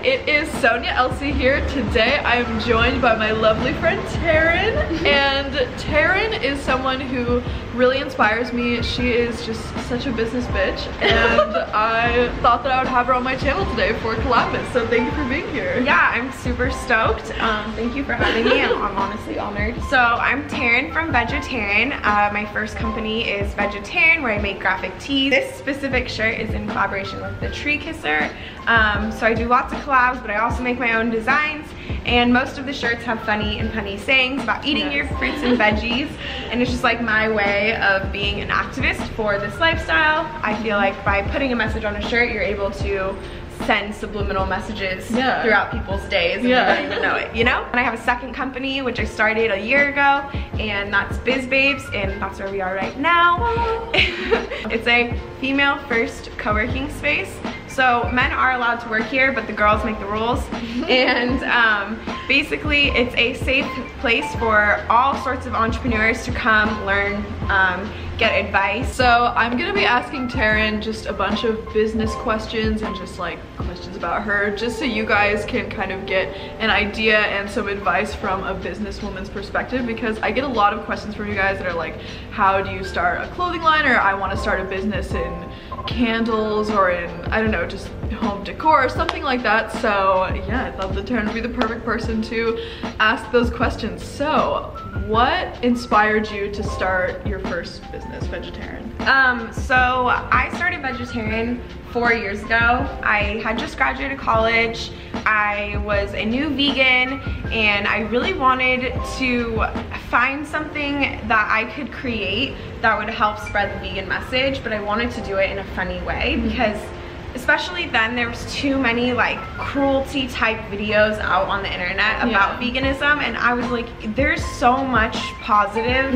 it is Sonia Elsie here. Today I am joined by my lovely friend Taryn, and Taryn is someone who really inspires me. She is just such a business bitch, and I thought that I would have her on my channel today for Columbus, so thank you for being here. Yeah, I'm super stoked. Thank you for having me. I'm honestly honored. So I'm Taryn from Vegetaryn. My first company is Vegetaryn, where I make graphic tees. This specific shirt is in collaboration with the Tree Kisser. So I do lots of collabs, but I also make my own designs, and most of the shirts have funny and punny sayings about eating your fruits and veggies, and it's just like my way of being an activist for this lifestyle. I feel like by putting a message on a shirt, you're able to send subliminal messages throughout people's days and you don't even know it, you know? And I have a second company which I started a year ago, and that's Biz Babes, and that's where we are right now. It's a female first co-working space. So men are allowed to work here, but the girls make the rules. And basically it's a safe place for all sorts of entrepreneurs to come learn, get advice. So I'm gonna be asking Taryn just a bunch of business questions and just like questions about her, just so you guys can kind of get an idea and some advice from a businesswoman's perspective, because I get a lot of questions from you guys that are like, how do you start a clothing line, or I want to start a business in candles or in, I don't know, just home decor or something like that. So yeah, I thought that Taryn would be the perfect person to ask those questions. So what inspired you to start your first business, Vegetaryn? So I started Vegetaryn 4 years ago. I had just graduated college. I was a new vegan, and I really wanted to find something that I could create that would help spread the vegan message, but I wanted to do it in a funny way, because especially then there was too many like cruelty type videos out on the internet about veganism, and I was like, there's so much positive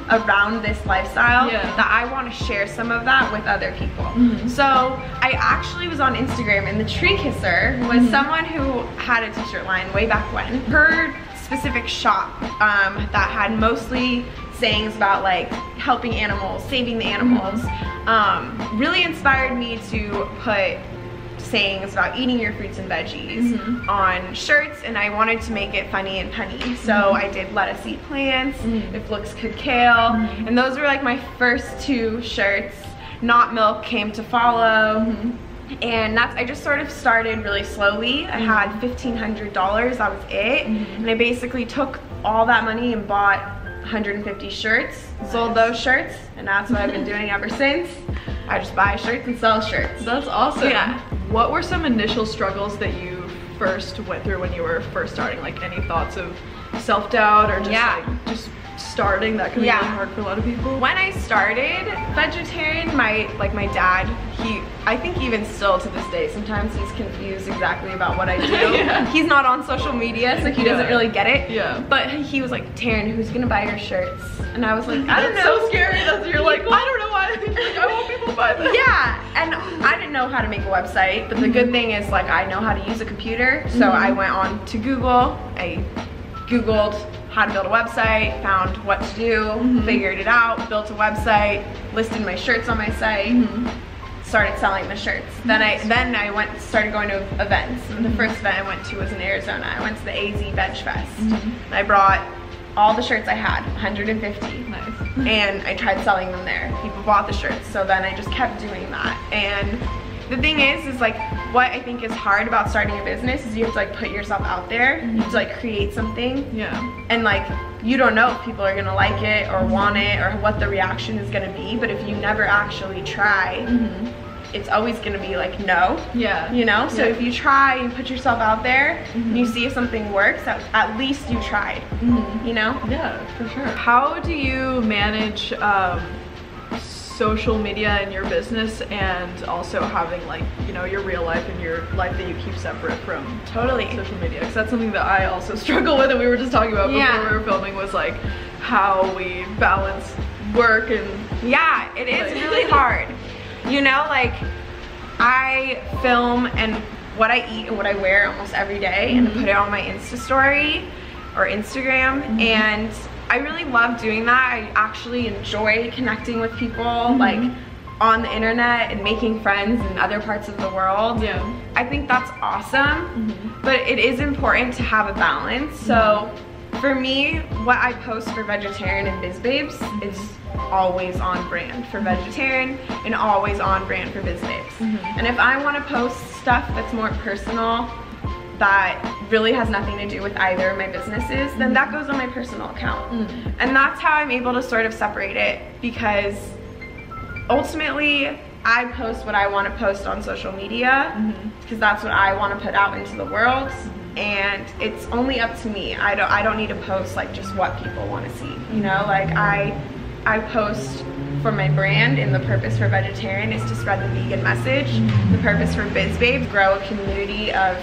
around this lifestyle that I want to share some of that with other people. So I actually was on Instagram, and the Tree Kisser was someone who had a t-shirt line way back when. Her specific shop that had mostly sayings about like helping animals, saving the animals, really inspired me to put sayings about eating your fruits and veggies on shirts, and I wanted to make it funny and punny. So I did let us eat plants, if looks could kale, and those were like my first two shirts. Not milk came to follow. And I just sort of started really slowly. I had $1,500, that was it. And I basically took all that money and bought 150 shirts, sold those shirts, and that's what I've been doing ever since. I just buy shirts and sell shirts. That's awesome. Yeah. What were some initial struggles that you first went through when you were first starting? Like any thoughts of self-doubt or just like just starting that could be really hard for a lot of people? When I started Vegetaryn, my dad, I think even still to this day, sometimes he's confused exactly about what I do. He's not on social media, so he doesn't really get it. But he was like, Taryn, who's gonna buy your shirts? And I was like, I don't know. So scary that you're like, I don't know why. I want people to buy them. Yeah, and I didn't know how to make a website, but the good thing is like I know how to use a computer. So I went on to Google, I Googled how to build a website, found what to do, figured it out, built a website, listed my shirts on my site, started selling the shirts. Then I started going to events. The first event I went to was in Arizona. I went to the AZ Veg Fest. And I brought all the shirts I had, 150. And I tried selling them there. People bought the shirts, so then I just kept doing that. And the thing is like, what I think is hard about starting a business is you have to like put yourself out there. You have to like create something. And like, you don't know if people are gonna like it or want it or what the reaction is gonna be, but if you never actually try, it's always gonna be like no. You know? So if you try and put yourself out there and you see if something works, at least you tried. You know? Yeah, for sure. How do you manage social media in your business, and also having like, you know, your real life and your life that you keep separate from social media? Because that's something that I also struggle with, and we were just talking about before we were filming, was like how we balance work and it is really hard. You know, like I film and what I eat and what I wear almost every day, and put it on my Insta story or Instagram, and I really love doing that. I actually enjoy connecting with people like on the internet and making friends in other parts of the world. Yeah. I think that's awesome, but it is important to have a balance. So for me, what I post for Vegetaryn and Biz Babes is always on brand for Vegetaryn and always on brand for Biz Babes. And if I want to post stuff that's more personal, that really has nothing to do with either of my businesses, then that goes on my personal account. And that's how I'm able to sort of separate it, because ultimately I post what I want to post on social media, because that's what I want to put out into the world, and it's only up to me. I don't need to post like just what people want to see, you know? Like I post for my brand, and the purpose for Vegetaryn is to spread the vegan message. The purpose for Biz Babes, grow a community of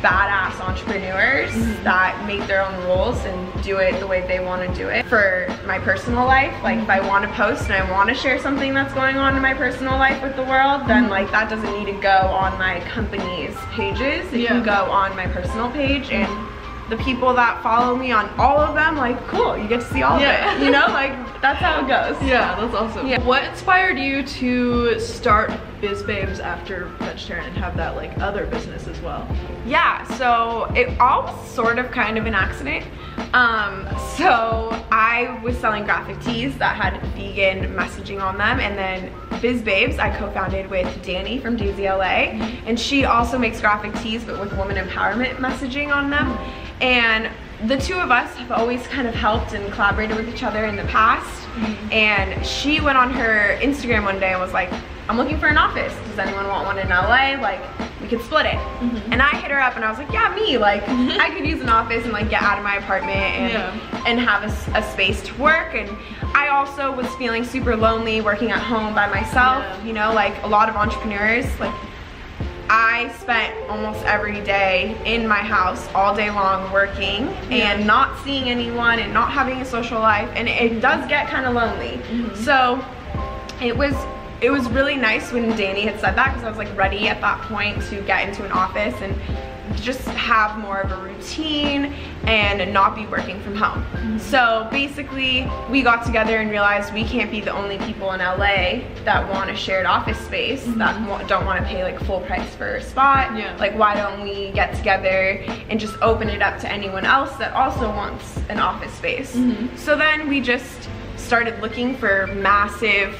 badass entrepreneurs that make their own rules and do it the way they want to do it. For my personal life, like if I want to post and I want to share something that's going on in my personal life with the world, then like that doesn't need to go on my company's pages. It can go on my personal page, and the people that follow me on all of them, like, cool, you get to see all of it, you know? Like, that's how it goes. Yeah, that's awesome. Yeah. What inspired you to start Biz Babes after Vegetaryn and have that like other business as well? Yeah, so it all was sort of kind of an accident. So I was selling graphic tees that had vegan messaging on them, and then Biz Babes I co-founded with Danny from Daisy LA, and she also makes graphic tees but with woman empowerment messaging on them. And the two of us have always kind of helped and collaborated with each other in the past. And she went on her Instagram one day and was like, I'm looking for an office. Does anyone want one in LA? Like, we could split it. And I hit her up and I was like, yeah, me. Like, I could use an office and like get out of my apartment and have a space to work. And I also was feeling super lonely working at home by myself. You know, like a lot of entrepreneurs, like I spent almost every day in my house all day long working and not seeing anyone and not having a social life, and it does get kind of lonely. So it was really nice when Danny had said that, because I was like ready at that point to get into an office and just have more of a routine and not be working from home. So basically we got together and realized we can't be the only people in LA that want a shared office space, that don't want to pay like full price for a spot. Like, why don't we get together and just open it up to anyone else that also wants an office space? So then we just started looking for massive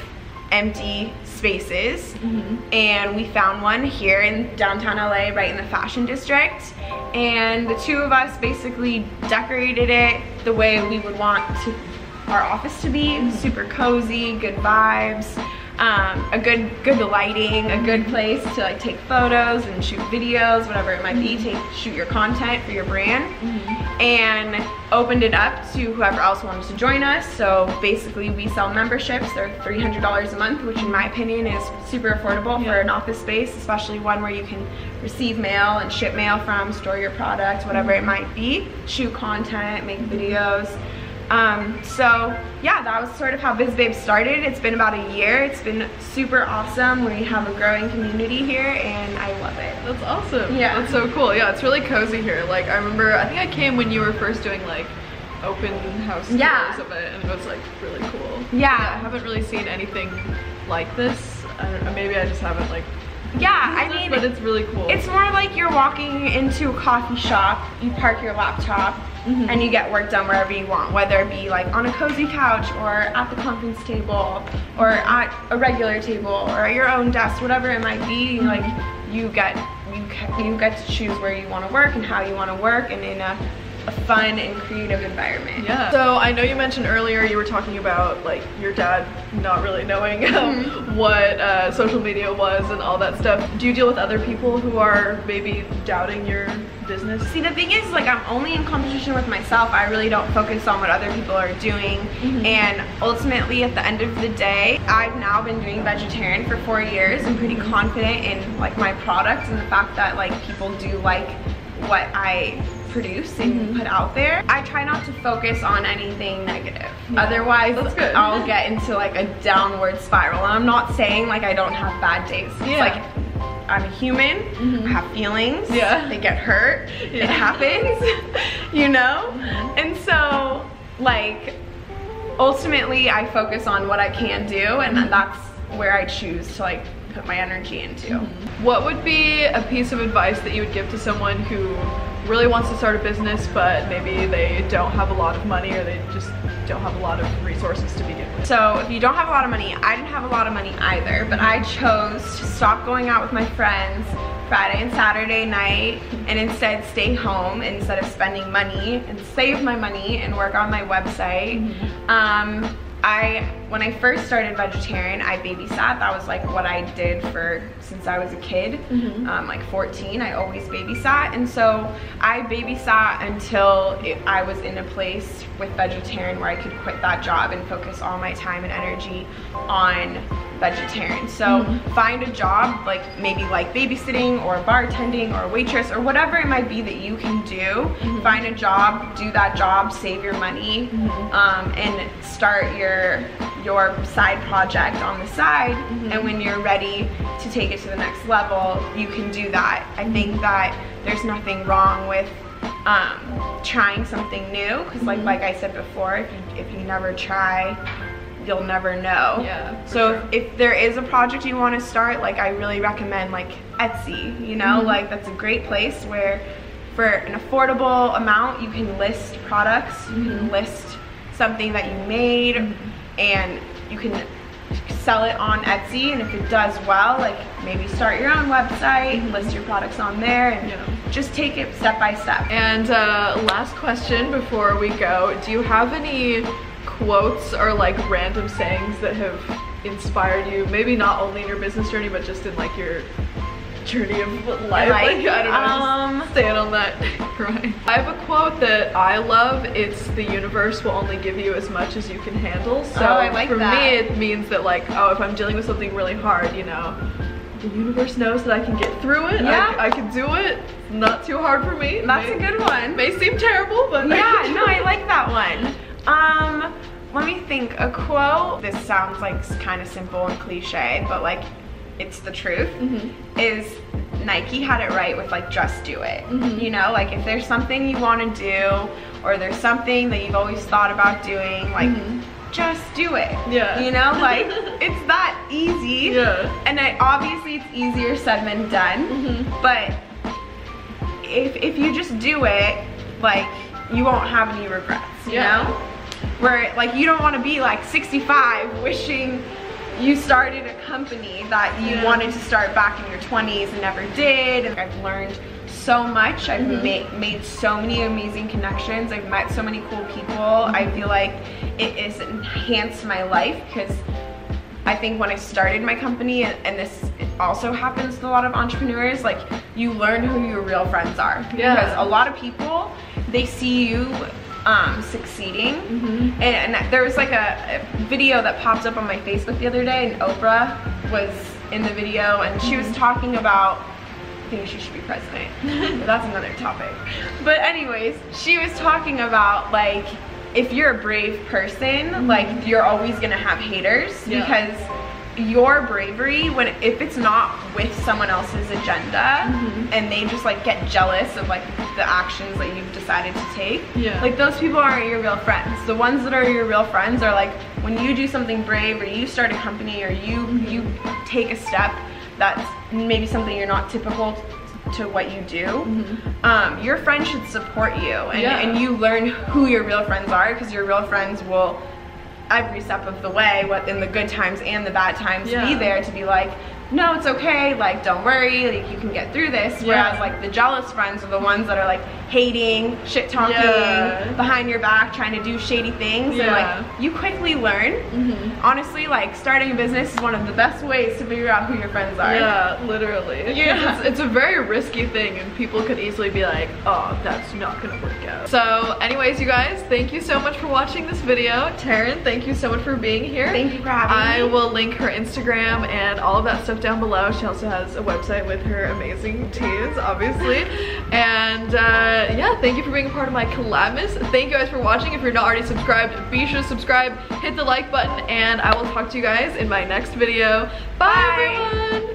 empty spaces, and we found one here in downtown LA, right in the fashion district, and the two of us basically decorated it the way we would want our office to be. Super cozy, good vibes, a good lighting, a good place to like take photos and shoot videos, whatever it might be, shoot your content for your brand, and opened it up to whoever else wanted to join us. So basically we sell memberships. They're $300 a month, which in my opinion is super affordable for an office space, especially one where you can receive mail and ship mail from, store your product, whatever it might be, shoot content, make videos. So yeah, that was sort of how Biz Babes started. It's been about a year. It's been super awesome. We have a growing community here and I love it. That's awesome. Yeah. That's so cool. Yeah, it's really cozy here. Like, I remember, I think I came when you were first doing like open house tours of it, and it was like really cool. Yeah. I haven't really seen anything like this. I don't know, maybe I just haven't like I mean, but it's really cool. It's more like you're walking into a coffee shop, you park your laptop, and you get work done wherever you want, whether it be like on a cozy couch or at the conference table or at a regular table or at your own desk, whatever it might be. Like, you get to choose where you want to work and how you want to work, and in a fun and creative environment. Yeah. So I know you mentioned earlier you were talking about like your dad not really knowing what social media was and all that stuff. Do you deal with other people who are maybe doubting your business? See, the thing is, like, I'm only in competition with myself. I really don't focus on what other people are doing. And ultimately, at the end of the day, I've now been doing Vegetaryn for 4 years. I'm pretty confident in like my product and the fact that like people do like what I produce and put out there. I try not to focus on anything negative. Otherwise, I'll get into like a downward spiral. And I'm not saying like I don't have bad days. It's like, I'm a human, I have feelings, they get hurt, it happens, you know? And so, like, ultimately I focus on what I can do, and that's where I choose to like put my energy into. What would be a piece of advice that you would give to someone who really wants to start a business, but maybe they don't have a lot of money, or they just don't have a lot of resources to begin with? So if you don't have a lot of money, I didn't have a lot of money either, but I chose to stop going out with my friends Friday and Saturday night and instead stay home instead of spending money, and save my money and work on my website. When I first started Vegetaryn, I babysat. That was like what I did since I was a kid, like 14. I always babysat, and so I babysat until I was in a place with Vegetaryn where I could quit that job and focus all my time and energy on Vegetaryn. So find a job, like maybe like babysitting or bartending or waitress or whatever it might be that you can do. Find a job, do that job, save your money, and start your side project on the side. And when you're ready to take it to the next level, you can do that. I think that there's nothing wrong with trying something new, because like I said before, if you never try, you'll never know. Yeah, so sure. if there is a project you want to start, like I really recommend like Etsy, you know, like that's a great place where for an affordable amount you can list products, you can list something that you made, and you can sell it on Etsy, and if it does well, like maybe start your own website, list your products on there, and just take it step by step. And last question before we go, do you have any quotes or like random sayings that have inspired you, maybe not only in your business journey but just in like your journey of life? Like, I don't know, just staying on that right. I have a quote that I love. It's, the universe will only give you as much as you can handle. So I like for that. me it means that like, oh, if I'm dealing with something really hard, you know, the universe knows that I can get through it. I can do it. It's not too hard for me. That's a good one. May seem terrible, but yeah, no, I like that one. Let me think. A quote, this sounds like kind of simple and cliche, but like it's the truth, is Nike had it right with like just do it. You know, like if there's something you want to do, or there's something that you've always thought about doing, like just do it. Yeah. You know, like it's that easy. Yeah. And obviously it's easier said than done, but if you just do it, like you won't have any regrets, you know? Where like you don't want to be like 65 wishing you started a company that you wanted to start back in your 20s and never did. And I've learned so much. I've made so many amazing connections. I've met so many cool people. I feel like it has enhanced my life, because I think when I started my company, and this also happens to a lot of entrepreneurs, like you learn who your real friends are. Because a lot of people, they see you succeeding, and there was like a video that popped up on my Facebook the other day, and Oprah was in the video, and she was talking about, I think she should be president, but that's another topic. But anyways, she was talking about like, if you're a brave person, like you're always gonna have haters, because your bravery, if it's not with someone else's agenda, and they just like get jealous of like the actions that you've decided to take, like those people aren't your real friends. The ones that are your real friends are like when you do something brave, or you start a company, or you take a step that's maybe something you're not typical to what you do. Your friends should support you, and you learn who your real friends are, because your real friends will every step of the way, what in the good times and the bad times, be there to be like, no, it's okay, like don't worry, like you can get through this. Whereas like the jealous friends are the ones that are like hating, shit talking behind your back, trying to do shady things, and like you quickly learn. Honestly, like starting a business is one of the best ways to figure out who your friends are. Yeah, literally. It's a very risky thing, and people could easily be like, oh, that's not gonna work out. So anyways, you guys, thank you so much for watching this video. Taryn, thank you so much for being here. Thank you for having me. I will link her Instagram and all of that stuff down below. She also has a website with her amazing teas, obviously. And yeah, thank you for being a part of my collabmas. Thank you guys for watching. If you're not already subscribed, be sure to subscribe, hit the like button, and I will talk to you guys in my next video. Bye everyone!